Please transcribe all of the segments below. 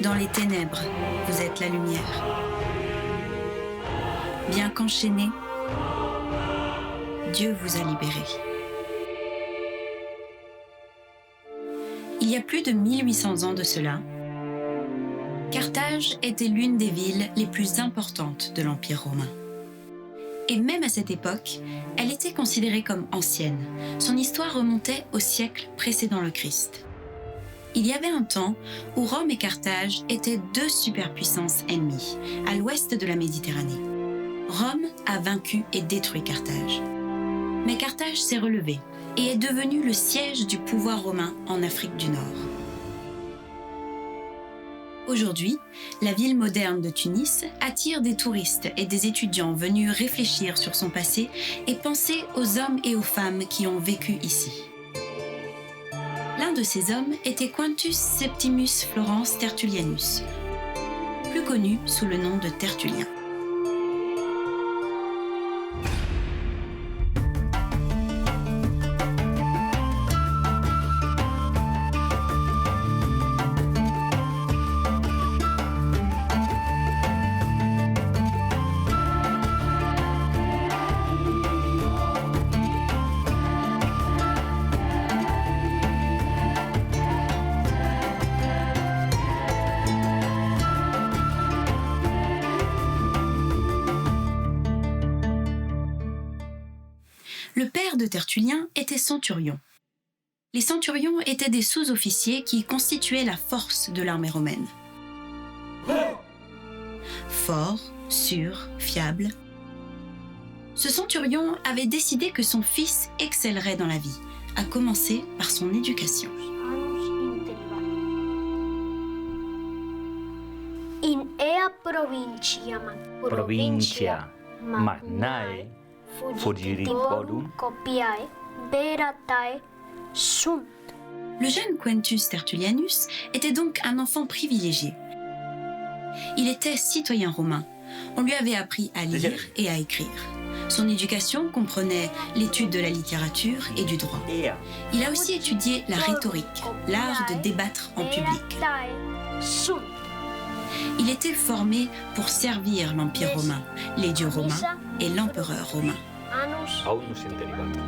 Dans les ténèbres, vous êtes la lumière. Bien qu'enchaîné, Dieu vous a libéré. Il y a plus de 1800 ans de cela, Carthage était l'une des villes les plus importantes de l'Empire romain. Et même à cette époque, elle était considérée comme ancienne. Son histoire remontait au siècle précédant le Christ. Il y avait un temps où Rome et Carthage étaient deux superpuissances ennemies, à l'ouest de la Méditerranée. Rome a vaincu et détruit Carthage. Mais Carthage s'est relevée et est devenue le siège du pouvoir romain en Afrique du Nord. Aujourd'hui, la ville moderne de Tunis attire des touristes et des étudiants venus réfléchir sur son passé et penser aux hommes et aux femmes qui ont vécu ici. L'un de ces hommes était Quintus Septimius Florence Tertullianus, plus connu sous le nom de Tertullien. Le père de Tertullien était centurion. Les centurions étaient des sous-officiers qui constituaient la force de l'armée romaine. Fort, sûr, fiable. Ce centurion avait décidé que son fils excellerait dans la vie, à commencer par son éducation. In ea provincia magnae fugiribodum copiae veratae sunt. Le jeune Quintus Tertullianus était donc un enfant privilégié. Il était citoyen romain. On lui avait appris à lire et à écrire. Son éducation comprenait l'étude de la littérature et du droit. Il a aussi étudié la rhétorique, l'art de débattre en public. Sunt. Il était formé pour servir l'Empire romain, les dieux romains et l'empereur romain. aunus intelligat.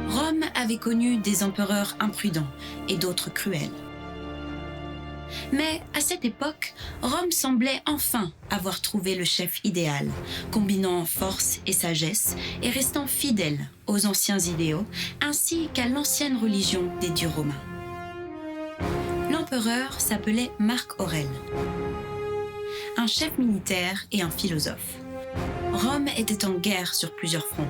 Rome avait connu des empereurs imprudents et d'autres cruels. Mais à cette époque, Rome semblait enfin avoir trouvé le chef idéal, combinant force et sagesse et restant fidèle aux anciens idéaux ainsi qu'à l'ancienne religion des dieux romains. L'empereur s'appelait Marc Aurèle, un chef militaire et un philosophe. Rome était en guerre sur plusieurs fronts,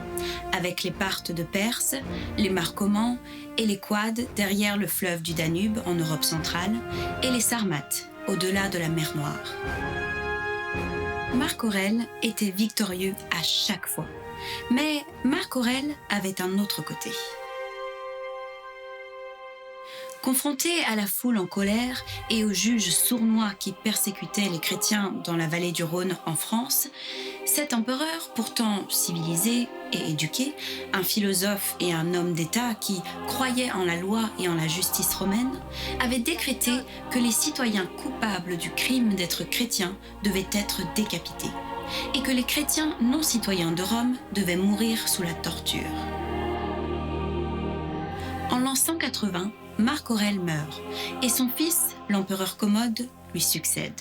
avec les Parthes de Perse, les Marcomans et les Quades derrière le fleuve du Danube en Europe centrale et les Sarmates au-delà de la mer Noire. Marc Aurèle était victorieux à chaque fois, mais Marc Aurèle avait un autre côté. Confronté à la foule en colère et aux juges sournois qui persécutaient les chrétiens dans la vallée du Rhône en France, cet empereur, pourtant civilisé et éduqué, un philosophe et un homme d'État qui croyait en la loi et en la justice romaine, avait décrété que les citoyens coupables du crime d'être chrétiens devaient être décapités et que les chrétiens non citoyens de Rome devaient mourir sous la torture. En l'an 180, Marc Aurèle meurt et son fils, l'empereur Commode, lui succède.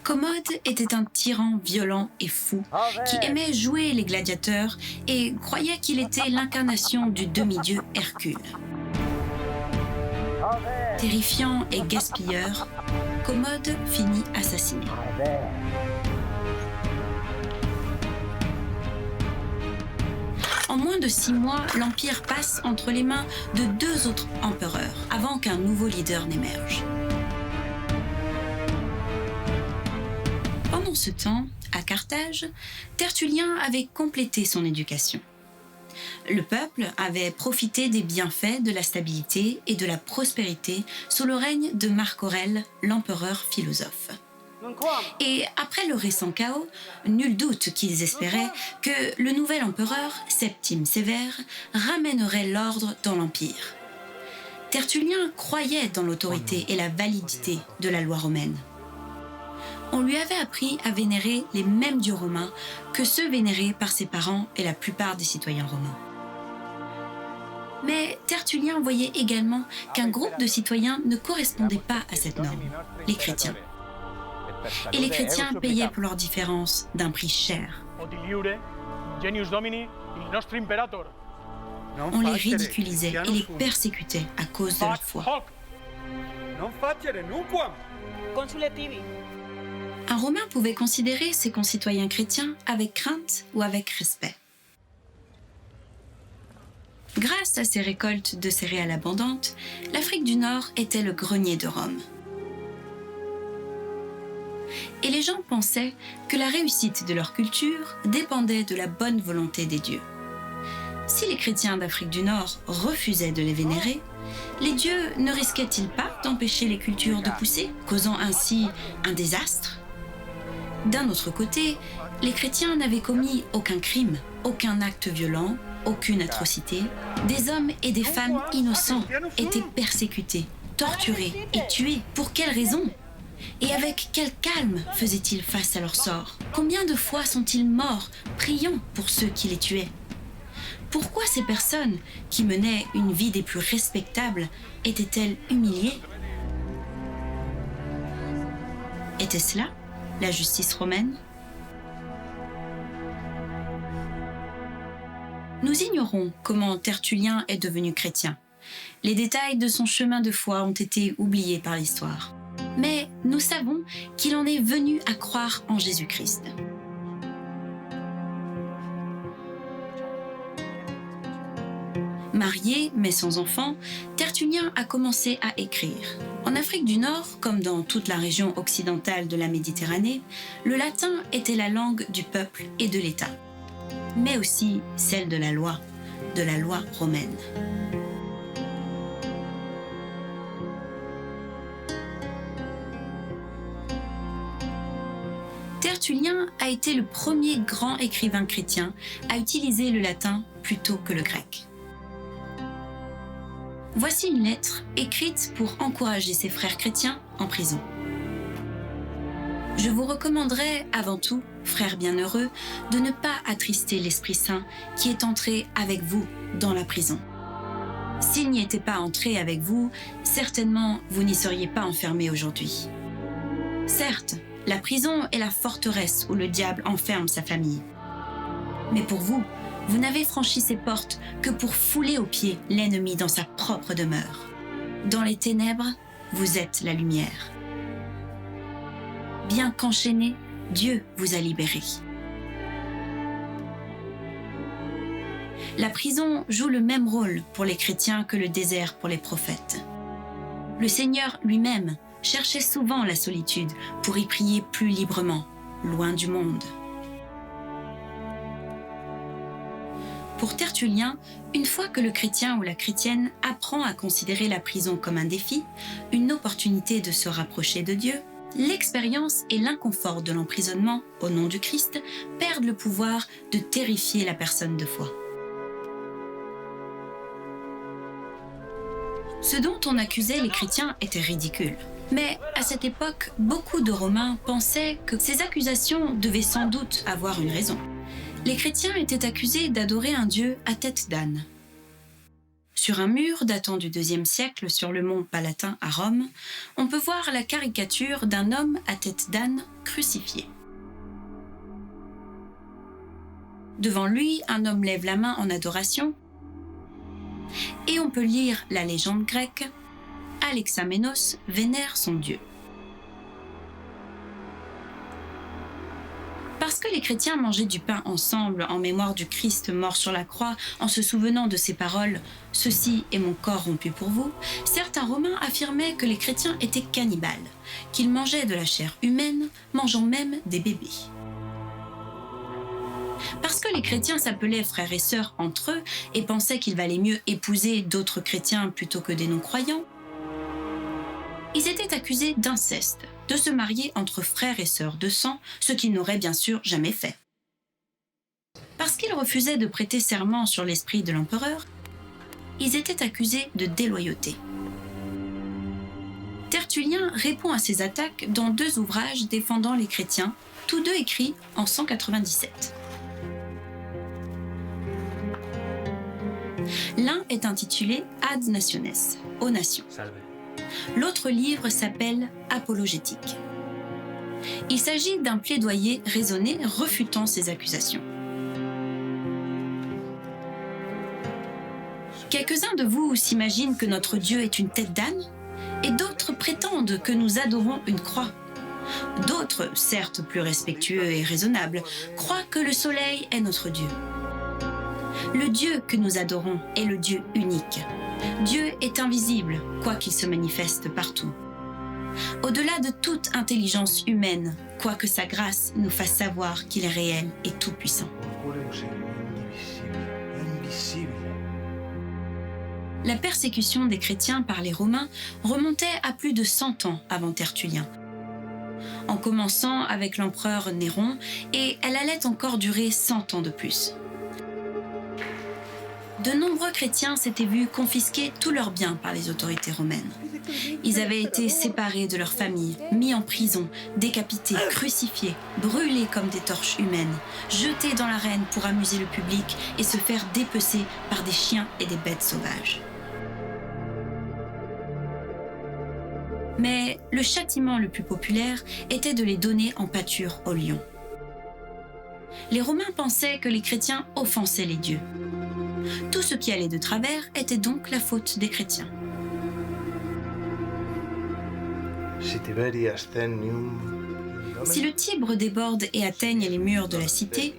Commode était un tyran violent et fou qui aimait jouer les gladiateurs et croyait qu'il était l'incarnation du demi-dieu Hercule. Terrifiant et gaspilleur, Commode finit assassiné. En moins de 6 mois, l'Empire passe entre les mains de 2 autres empereurs avant qu'un nouveau leader n'émerge. Pendant ce temps, à Carthage, Tertullien avait complété son éducation. Le peuple avait profité des bienfaits de la stabilité et de la prospérité sous le règne de Marc Aurèle, l'empereur philosophe. Et après le récent chaos, nul doute qu'ils espéraient que le nouvel empereur, Septime Sévère, ramènerait l'ordre dans l'Empire. Tertullien croyait dans l'autorité et la validité de la loi romaine. On lui avait appris à vénérer les mêmes dieux romains que ceux vénérés par ses parents et la plupart des citoyens romains. Mais Tertullien voyait également qu'un groupe de citoyens ne correspondait pas à cette norme, les chrétiens. Et les chrétiens payaient pour leurs différences d'un prix cher. On les ridiculisait et les persécutait à cause de leur foi. Un Romain pouvait considérer ses concitoyens chrétiens avec crainte ou avec respect. Grâce à ses récoltes de céréales abondantes, l'Afrique du Nord était le grenier de Rome. Et les gens pensaient que la réussite de leur culture dépendait de la bonne volonté des dieux. Si les chrétiens d'Afrique du Nord refusaient de les vénérer, les dieux ne risquaient-ils pas d'empêcher les cultures de pousser, causant ainsi un désastre ? D'un autre côté, les chrétiens n'avaient commis aucun crime, aucun acte violent, aucune atrocité. Des hommes et des femmes innocents étaient persécutés, torturés et tués. Pour quelles raisons ? Et avec quel calme faisaient-ils face à leur sort ? Combien de fois sont-ils morts, priant pour ceux qui les tuaient ? Pourquoi ces personnes, qui menaient une vie des plus respectables, étaient-elles humiliées ? Était-ce là la justice romaine ? Nous ignorons comment Tertullien est devenu chrétien. Les détails de son chemin de foi ont été oubliés par l'histoire. Mais nous savons qu'il en est venu à croire en Jésus-Christ. Marié, mais sans enfant, Tertullien a commencé à écrire. En Afrique du Nord, comme dans toute la région occidentale de la Méditerranée, le latin était la langue du peuple et de l'État, mais aussi celle de la loi romaine. Tertullien a été le premier grand écrivain chrétien à utiliser le latin plutôt que le grec. Voici une lettre écrite pour encourager ses frères chrétiens en prison. Je vous recommanderais avant tout, frères bienheureux, de ne pas attrister l'Esprit Saint qui est entré avec vous dans la prison. S'il n'y était pas entré avec vous, certainement vous n'y seriez pas enfermés aujourd'hui. Certes, la prison est la forteresse où le diable enferme sa famille. Mais pour vous, vous n'avez franchi ces portes que pour fouler aux pieds l'ennemi dans sa propre demeure. Dans les ténèbres, vous êtes la lumière. Bien qu'enchaîné, Dieu vous a libéré. La prison joue le même rôle pour les chrétiens que le désert pour les prophètes. Le Seigneur lui-même cherchait souvent la solitude pour y prier plus librement, loin du monde. Pour Tertullien, une fois que le chrétien ou la chrétienne apprend à considérer la prison comme un défi, une opportunité de se rapprocher de Dieu, l'expérience et l'inconfort de l'emprisonnement au nom du Christ perdent le pouvoir de terrifier la personne de foi. Ce dont on accusait les chrétiens était ridicule. Mais à cette époque, beaucoup de Romains pensaient que ces accusations devaient sans doute avoir une raison. Les chrétiens étaient accusés d'adorer un dieu à tête d'âne. Sur un mur datant du IIe siècle sur le mont Palatin à Rome, on peut voir la caricature d'un homme à tête d'âne crucifié. Devant lui, un homme lève la main en adoration et on peut lire la légende grecque « Alexamenos vénère son dieu ». Parce que les chrétiens mangeaient du pain ensemble en mémoire du Christ mort sur la croix, en se souvenant de ces paroles « Ceci est mon corps rompu pour vous », certains Romains affirmaient que les chrétiens étaient cannibales, qu'ils mangeaient de la chair humaine, mangeant même des bébés. Parce que les chrétiens s'appelaient frères et sœurs entre eux et pensaient qu'il valait mieux épouser d'autres chrétiens plutôt que des non-croyants, ils étaient accusés d'inceste, de se marier entre frères et sœurs de sang, ce qu'ils n'auraient bien sûr jamais fait. Parce qu'ils refusaient de prêter serment sur l'esprit de l'empereur, ils étaient accusés de déloyauté. Tertullien répond à ces attaques dans 2 ouvrages défendant les chrétiens, tous 2 écrits en 197. L'un est intitulé Ad Nationes, aux nations. L'autre livre s'appelle Apologétique. Il s'agit d'un plaidoyer raisonné refutant ces accusations. Quelques-uns de vous s'imaginent que notre Dieu est une tête d'âne, et d'autres prétendent que nous adorons une croix. D'autres, certes plus respectueux et raisonnables, croient que le soleil est notre Dieu. Le Dieu que nous adorons est le Dieu unique. Dieu est invisible, quoiqu'il se manifeste partout. Au-delà de toute intelligence humaine, quoique sa grâce nous fasse savoir qu'il est réel et tout-puissant. La persécution des chrétiens par les Romains remontait à plus de 100 ans avant Tertullien, en commençant avec l'empereur Néron, et elle allait encore durer 100 ans de plus. De nombreux chrétiens s'étaient vus confisquer tous leurs biens par les autorités romaines. Ils avaient été séparés de leurs familles, mis en prison, décapités, crucifiés, brûlés comme des torches humaines, jetés dans l'arène pour amuser le public et se faire dépecer par des chiens et des bêtes sauvages. Mais le châtiment le plus populaire était de les donner en pâture aux lions. Les Romains pensaient que les chrétiens offensaient les dieux. Tout ce qui allait de travers était donc la faute des chrétiens. Si le Tibre déborde et atteigne les murs de la cité,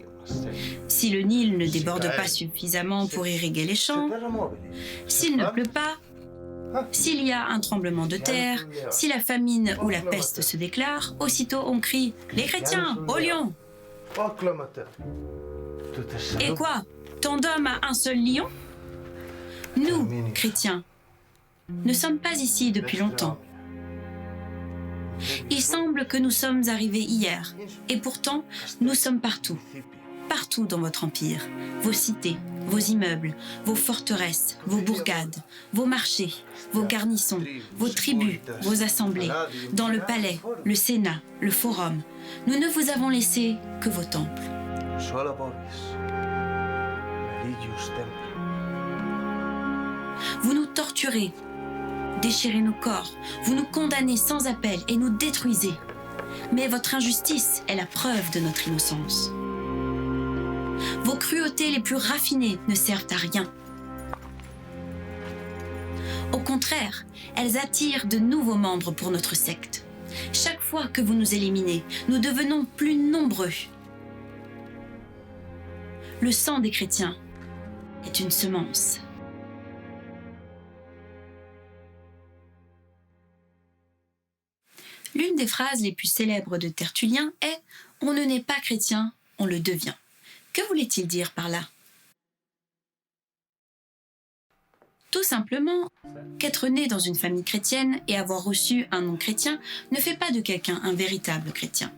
si le Nil ne déborde pas suffisamment pour irriguer les champs, s'il ne pleut pas, s'il y a un tremblement de terre, si la famine ou la peste se déclare, aussitôt on crie « Les chrétiens, aux lions !» Et quoi? Tant d'hommes à un seul lion? Nous, chrétiens, ne sommes pas ici depuis longtemps. Il semble que nous sommes arrivés hier, et pourtant, nous sommes partout. Partout dans votre empire, vos cités, vos immeubles, vos forteresses, vos bourgades, vos marchés, vos garnisons, vos tribus, vos assemblées, dans le palais, le sénat, le forum. Nous ne vous avons laissé que vos temples. Vous nous torturez, déchirez nos corps, vous nous condamnez sans appel et nous détruisez. Mais votre injustice est la preuve de notre innocence. Vos cruautés les plus raffinées ne servent à rien. Au contraire, elles attirent de nouveaux membres pour notre secte. Chaque fois que vous nous éliminez, nous devenons plus nombreux. Le sang des chrétiens est une semence. L'une des phrases les plus célèbres de Tertullien est « On ne naît pas chrétien, on le devient ». Que voulait-il dire par là? Tout simplement qu'être né dans une famille chrétienne et avoir reçu un nom chrétien ne fait pas de quelqu'un un véritable chrétien.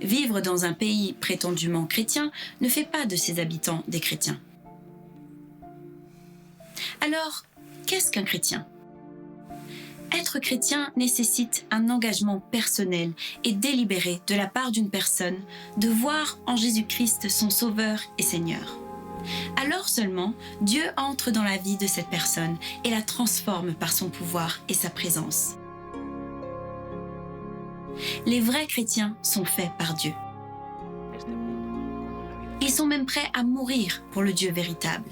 Vivre dans un pays prétendument chrétien ne fait pas de ses habitants des chrétiens. Alors, qu'est-ce qu'un chrétien? Être chrétien nécessite un engagement personnel et délibéré de la part d'une personne de voir en Jésus-Christ son Sauveur et Seigneur. Alors seulement, Dieu entre dans la vie de cette personne et la transforme par son pouvoir et sa présence. Les vrais chrétiens sont faits par Dieu. Ils sont même prêts à mourir pour le Dieu véritable.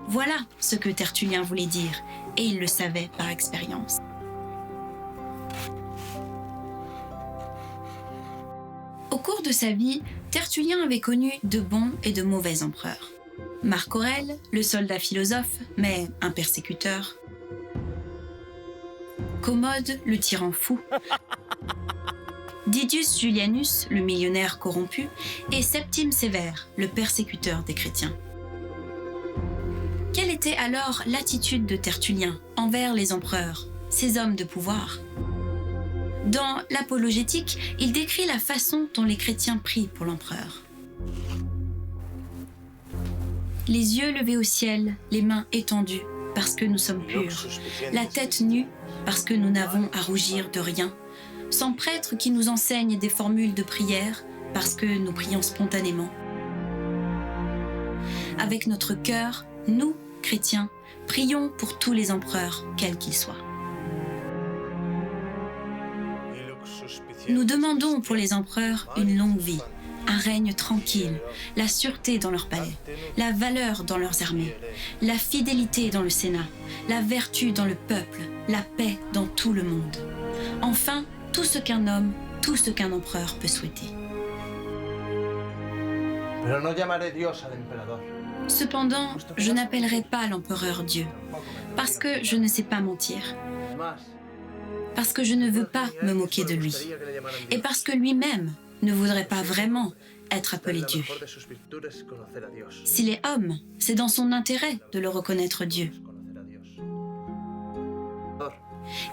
Voilà ce que Tertullien voulait dire, et il le savait par expérience. Au cours de sa vie, Tertullien avait connu de bons et de mauvais empereurs. Marc Aurèle, le soldat philosophe, mais un persécuteur. Commode, le tyran fou. Didius Julianus, le millionnaire corrompu, et Septime Sévère, le persécuteur des chrétiens. Quelle était alors l'attitude de Tertullien envers les empereurs, ces hommes de pouvoir? Dans l'Apologétique, il décrit la façon dont les chrétiens prient pour l'empereur. Les yeux levés au ciel, les mains étendues, parce que nous sommes purs, la tête nue, parce que nous n'avons à rougir de rien, sans prêtre qui nous enseigne des formules de prière, parce que nous prions spontanément. Avec notre cœur, nous, chrétiens, prions pour tous les empereurs, quels qu'ils soient. Nous demandons pour les empereurs une longue vie, un règne tranquille, la sûreté dans leurs palais, la valeur dans leurs armées, la fidélité dans le Sénat, la vertu dans le peuple, la paix dans tout le monde. Enfin, tout ce qu'un homme, tout ce qu'un empereur peut souhaiter. Cependant, je n'appellerai pas l'empereur Dieu, parce que je ne sais pas mentir, parce que je ne veux pas me moquer de lui, et parce que lui-même ne voudrait pas vraiment être appelé Dieu. S'il est homme, c'est dans son intérêt de le reconnaître Dieu.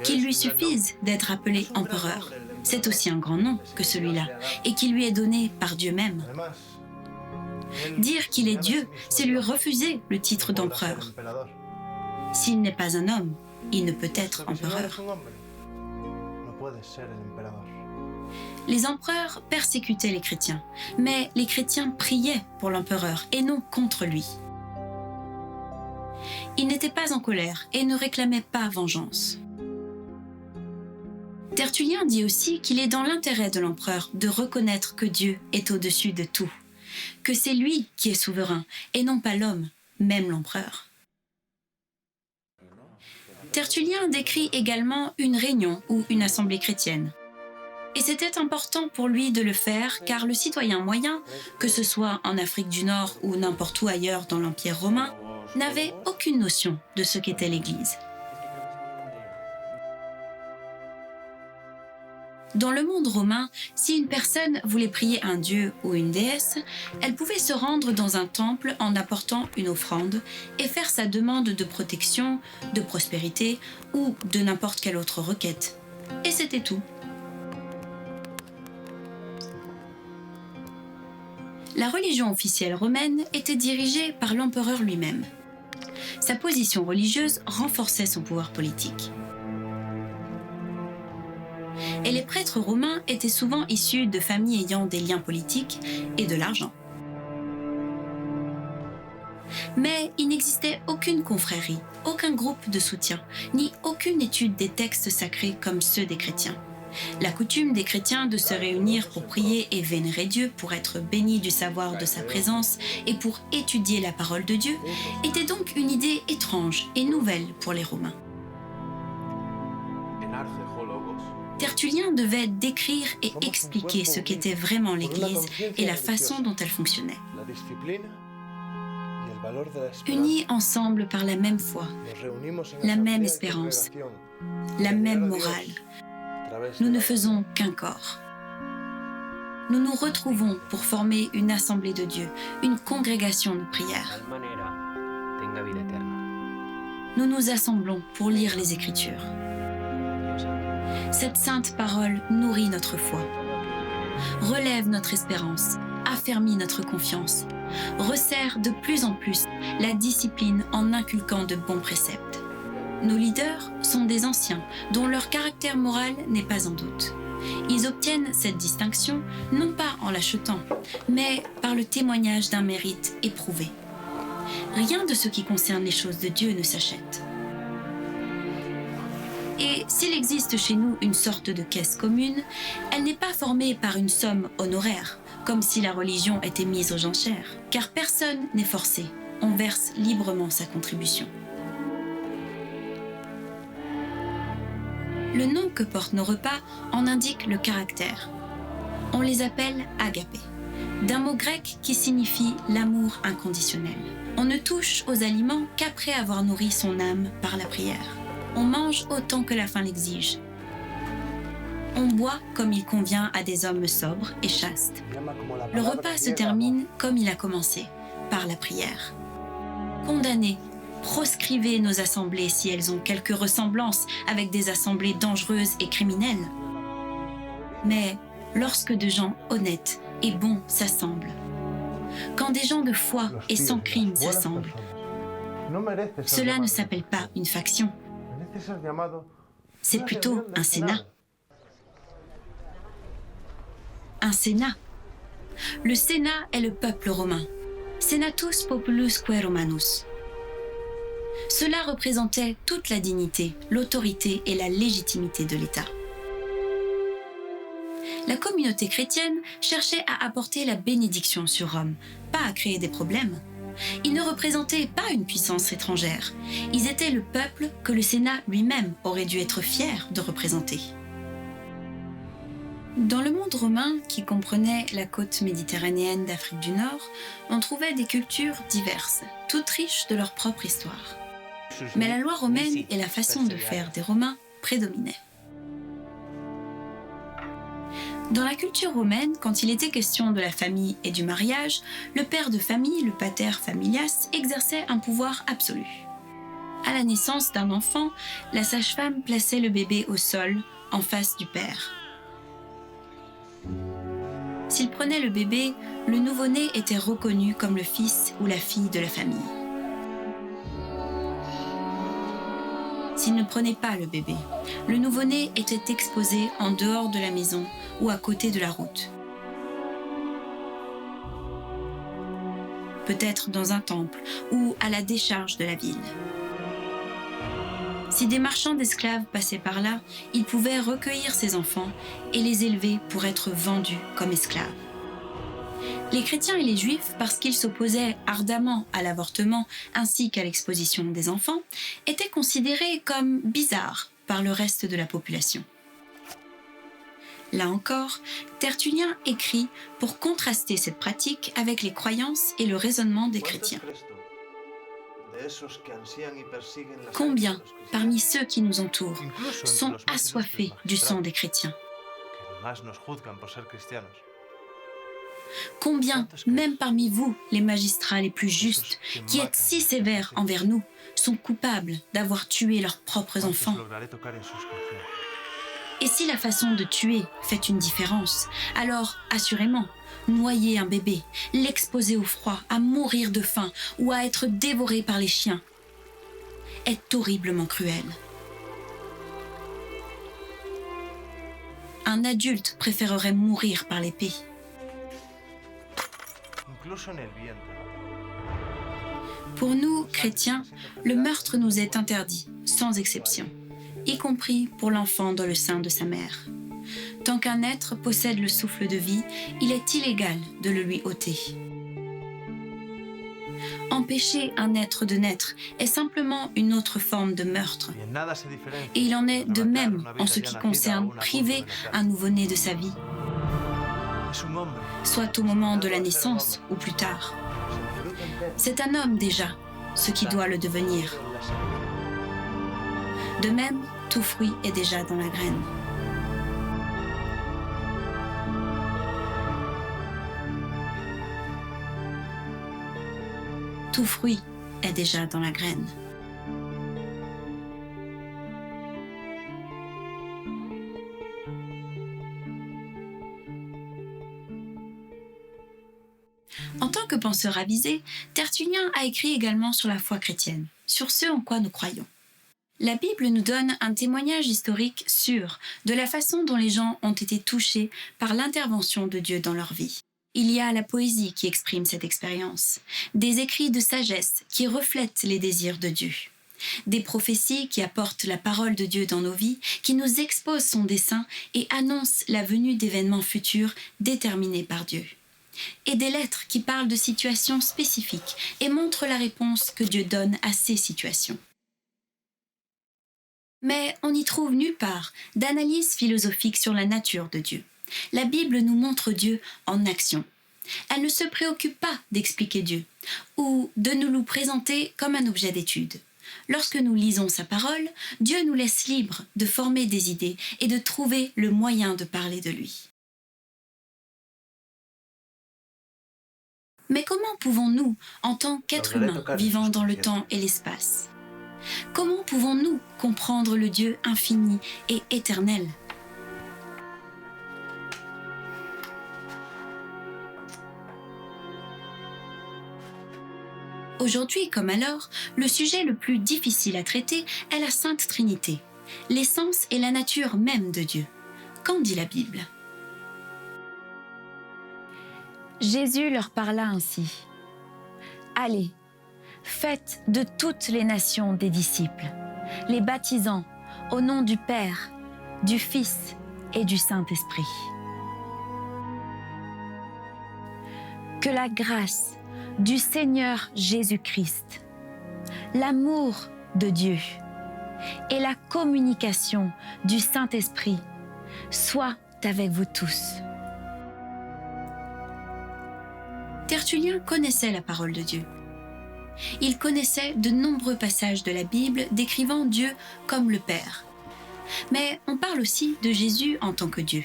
Qu'il lui suffise d'être appelé empereur, c'est aussi un grand nom que celui-là, et qui lui est donné par Dieu même. Dire qu'il est Dieu, c'est lui refuser le titre d'empereur. S'il n'est pas un homme, il ne peut être empereur. Les empereurs persécutaient les chrétiens, mais les chrétiens priaient pour l'empereur et non contre lui. Ils n'étaient pas en colère et ne réclamaient pas vengeance. Tertullien dit aussi qu'il est dans l'intérêt de l'empereur de reconnaître que Dieu est au-dessus de tout, que c'est lui qui est souverain et non pas l'homme, même l'empereur. Tertullien décrit également une réunion ou une assemblée chrétienne. Et c'était important pour lui de le faire car le citoyen moyen, que ce soit en Afrique du Nord ou n'importe où ailleurs dans l'Empire romain, n'avait aucune notion de ce qu'était l'Église. Dans le monde romain, si une personne voulait prier un dieu ou une déesse, elle pouvait se rendre dans un temple en apportant une offrande et faire sa demande de protection, de prospérité ou de n'importe quelle autre requête. Et c'était tout. La religion officielle romaine était dirigée par l'empereur lui-même. Sa position religieuse renforçait son pouvoir politique. Et les prêtres romains étaient souvent issus de familles ayant des liens politiques et de l'argent. Mais il n'existait aucune confrérie, aucun groupe de soutien, ni aucune étude des textes sacrés comme ceux des chrétiens. La coutume des chrétiens de se réunir pour prier et vénérer Dieu, pour être bénis du savoir de sa présence et pour étudier la parole de Dieu, était donc une idée étrange et nouvelle pour les Romains. Tertullien devait décrire et expliquer ce qu'était vraiment l'Église et la façon dont elle fonctionnait. Unis ensemble par la même foi, la même espérance, la même morale, nous ne faisons qu'un corps. Nous nous retrouvons pour former une assemblée de Dieu, une congrégation de prière. Nous nous assemblons pour lire les Écritures. Cette sainte parole nourrit notre foi, relève notre espérance, affermit notre confiance, resserre de plus en plus la discipline en inculquant de bons préceptes. Nos leaders sont des anciens dont leur caractère moral n'est pas en doute. Ils obtiennent cette distinction non pas en l'achetant, mais par le témoignage d'un mérite éprouvé. Rien de ce qui concerne les choses de Dieu ne s'achète. Et s'il existe chez nous une sorte de caisse commune, elle n'est pas formée par une somme honoraire, comme si la religion était mise aux enchères, car personne n'est forcé, on verse librement sa contribution. Le nom que portent nos repas en indique le caractère. On les appelle agapé, d'un mot grec qui signifie l'amour inconditionnel. On ne touche aux aliments qu'après avoir nourri son âme par la prière. On mange autant que la faim l'exige. On boit comme il convient à des hommes sobres et chastes. Le repas se termine comme il a commencé, par la prière. Condamnez, proscrivez nos assemblées si elles ont quelque ressemblance avec des assemblées dangereuses et criminelles. Mais lorsque de gens honnêtes et bons s'assemblent, quand des gens de foi et sans crime s'assemblent. Cela ne s'appelle pas une faction, c'est plutôt un Sénat. Un Sénat. Le Sénat est le peuple romain. Senatus populusque Romanus. Cela représentait toute la dignité, l'autorité et la légitimité de l'État. La communauté chrétienne cherchait à apporter la bénédiction sur Rome, pas à créer des problèmes. Ils ne représentaient pas une puissance étrangère. Ils étaient le peuple que le Sénat lui-même aurait dû être fier de représenter. Dans le monde romain, qui comprenait la côte méditerranéenne d'Afrique du Nord, on trouvait des cultures diverses, toutes riches de leur propre histoire. Mais la loi romaine et la façon de faire des Romains prédominaient. Dans la culture romaine, quand il était question de la famille et du mariage, le père de famille, le pater familias, exerçait un pouvoir absolu. À la naissance d'un enfant, la sage-femme plaçait le bébé au sol, en face du père. S'il prenait le bébé, le nouveau-né était reconnu comme le fils ou la fille de la famille. S'il ne prenait pas le bébé, le nouveau-né était exposé en dehors de la maison ou à côté de la route. Peut-être dans un temple ou à la décharge de la ville. Si des marchands d'esclaves passaient par là, ils pouvaient recueillir ces enfants et les élever pour être vendus comme esclaves. Les chrétiens et les juifs, parce qu'ils s'opposaient ardemment à l'avortement ainsi qu'à l'exposition des enfants, étaient considérés comme bizarres par le reste de la population. Là encore, Tertullien écrit pour contraster cette pratique avec les croyances et le raisonnement des chrétiens. Combien, parmi ceux qui nous entourent, sont assoiffés du sang des chrétiens? Combien, même parmi vous, les magistrats les plus justes, qui êtes si sévères envers nous, sont coupables d'avoir tué leurs propres enfants? Et si la façon de tuer fait une différence, alors, assurément, noyer un bébé, l'exposer au froid, à mourir de faim ou à être dévoré par les chiens est horriblement cruel. Un adulte préférerait mourir par l'épée. Pour nous, chrétiens, le meurtre nous est interdit, sans exception, y compris pour l'enfant dans le sein de sa mère. Tant qu'un être possède le souffle de vie, il est illégal de le lui ôter. Empêcher un être de naître est simplement une autre forme de meurtre. Et il en est de même en ce qui concerne priver un nouveau-né de sa vie, soit au moment de la naissance ou plus tard. C'est un homme déjà, ce qui doit le devenir. De même, tout fruit est déjà dans la graine. Tout fruit est déjà dans la graine. En tant que penseur avisé, Tertullien a écrit également sur la foi chrétienne, sur ce en quoi nous croyons. La Bible nous donne un témoignage historique sûr de la façon dont les gens ont été touchés par l'intervention de Dieu dans leur vie. Il y a la poésie qui exprime cette expérience, des écrits de sagesse qui reflètent les désirs de Dieu, des prophéties qui apportent la parole de Dieu dans nos vies, qui nous exposent son dessein et annoncent la venue d'événements futurs déterminés par Dieu, et des lettres qui parlent de situations spécifiques et montrent la réponse que Dieu donne à ces situations. Mais on n'y trouve nulle part d'analyse philosophique sur la nature de Dieu. La Bible nous montre Dieu en action. Elle ne se préoccupe pas d'expliquer Dieu ou de nous le présenter comme un objet d'étude. Lorsque nous lisons sa parole, Dieu nous laisse libres de former des idées et de trouver le moyen de parler de lui. Mais comment pouvons-nous, en tant qu'êtres humains vivant dans le temps et l'espace, comment pouvons-nous comprendre le Dieu infini et éternel ? Aujourd'hui comme alors, le sujet le plus difficile à traiter est la Sainte Trinité, l'essence et la nature même de Dieu. Qu'en dit la Bible ? Jésus leur parla ainsi. « Allez, faites de toutes les nations des disciples, les baptisant au nom du Père, du Fils et du Saint-Esprit. Que la grâce du Seigneur Jésus-Christ, l'amour de Dieu et la communication du Saint-Esprit soient avec vous tous. » Tertullien connaissait la parole de Dieu. Il connaissait de nombreux passages de la Bible décrivant Dieu comme le Père. Mais on parle aussi de Jésus en tant que Dieu.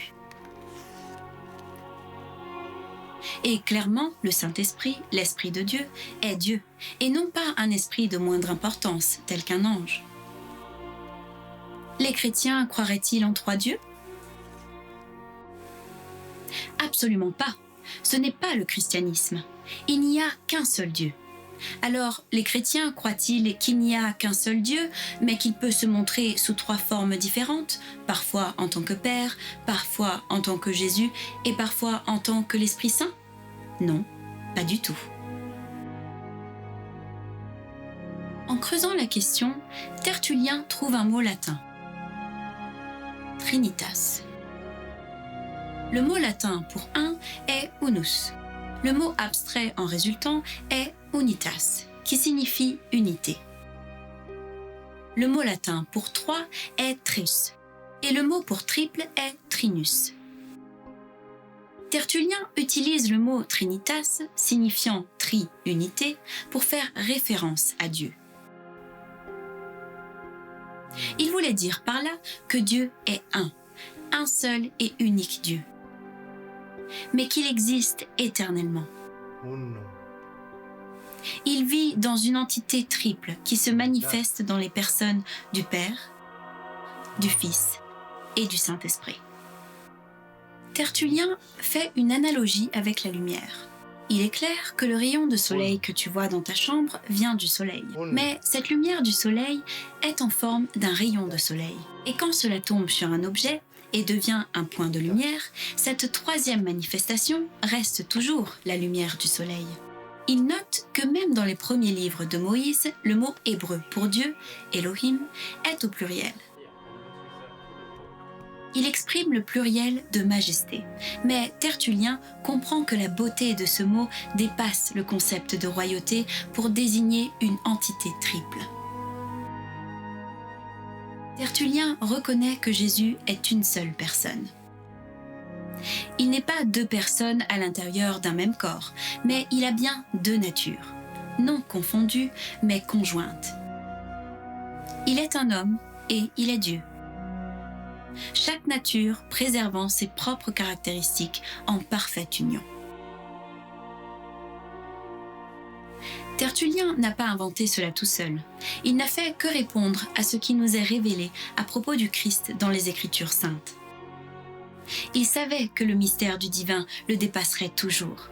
Et clairement, le Saint-Esprit, l'Esprit de Dieu, est Dieu, et non pas un esprit de moindre importance, tel qu'un ange. Les chrétiens croiraient-ils en 3 dieux ? Absolument pas. Ce n'est pas le christianisme. Il n'y a qu'un seul Dieu. Alors, les chrétiens croient-ils qu'il n'y a qu'un seul Dieu, mais qu'il peut se montrer sous 3 formes différentes, parfois en tant que Père, parfois en tant que Jésus et parfois en tant que l'Esprit Saint ? Non, pas du tout. En creusant la question, Tertullien trouve un mot latin. Trinitas. Le mot latin pour un est unus. Le mot abstrait en résultant est unitas, qui signifie unité. Le mot latin pour 3 est trus, et le mot pour triple est trinus. Tertullien utilise le mot trinitas, signifiant tri-unité, pour faire référence à Dieu. Il voulait dire par là que Dieu est un seul et unique Dieu, mais qu'il existe éternellement. Il vit dans une entité triple qui se manifeste dans les personnes du Père, du Fils et du Saint-Esprit. Tertullien fait une analogie avec la lumière. Il est clair que le rayon de soleil que tu vois dans ta chambre vient du soleil. Mais cette lumière du soleil est en forme d'un rayon de soleil. Et quand cela tombe sur un objet et devient un point de lumière, cette 3e manifestation reste toujours la lumière du soleil. Il note que même dans les premiers livres de Moïse, le mot hébreu pour Dieu, Elohim, est au pluriel. Il exprime le pluriel de majesté, mais Tertullien comprend que la beauté de ce mot dépasse le concept de royauté pour désigner une entité triple. Tertullien reconnaît que Jésus est une seule personne. Il n'est pas 2 personnes à l'intérieur d'un même corps, mais il a bien 2 natures, non confondues, mais conjointes. Il est un homme et il est Dieu. Chaque nature préservant ses propres caractéristiques en parfaite union. Tertullien n'a pas inventé cela tout seul. Il n'a fait que répondre à ce qui nous est révélé à propos du Christ dans les Écritures saintes. Il savait que le mystère du divin le dépasserait toujours.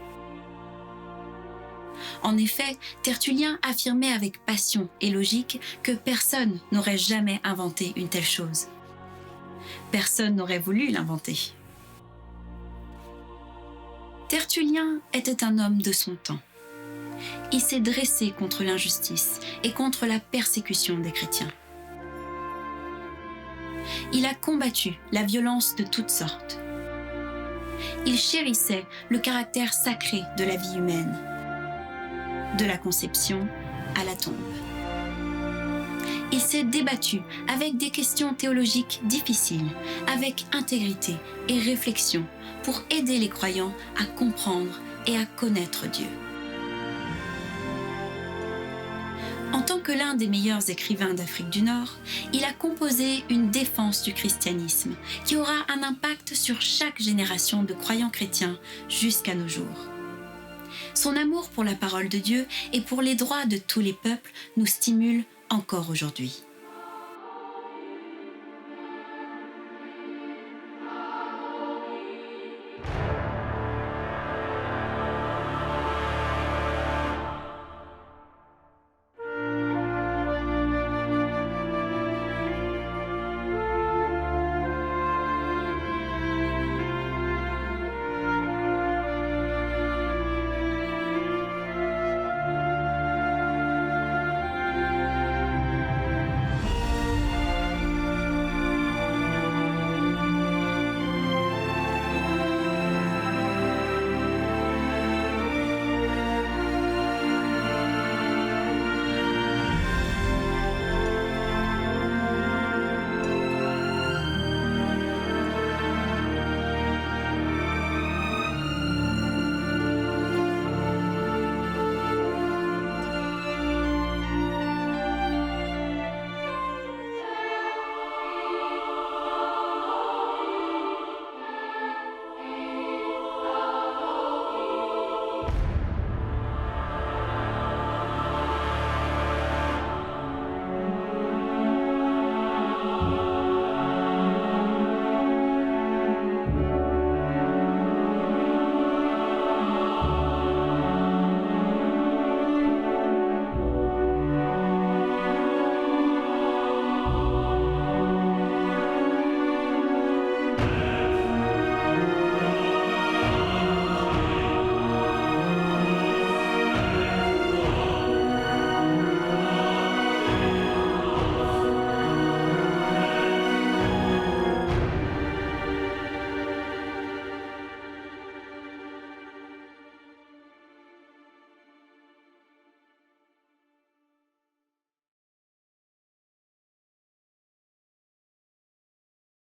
En effet, Tertullien affirmait avec passion et logique que personne n'aurait jamais inventé une telle chose. Personne n'aurait voulu l'inventer. Tertullien était un homme de son temps. Il s'est dressé contre l'injustice et contre la persécution des chrétiens. Il a combattu la violence de toutes sortes. Il chérissait le caractère sacré de la vie humaine, de la conception à la tombe. Il s'est débattu avec des questions théologiques difficiles, avec intégrité et réflexion, pour aider les croyants à comprendre et à connaître Dieu. En tant que l'un des meilleurs écrivains d'Afrique du Nord, il a composé une défense du christianisme qui aura un impact sur chaque génération de croyants chrétiens jusqu'à nos jours. Son amour pour la parole de Dieu et pour les droits de tous les peuples nous stimule encore aujourd'hui.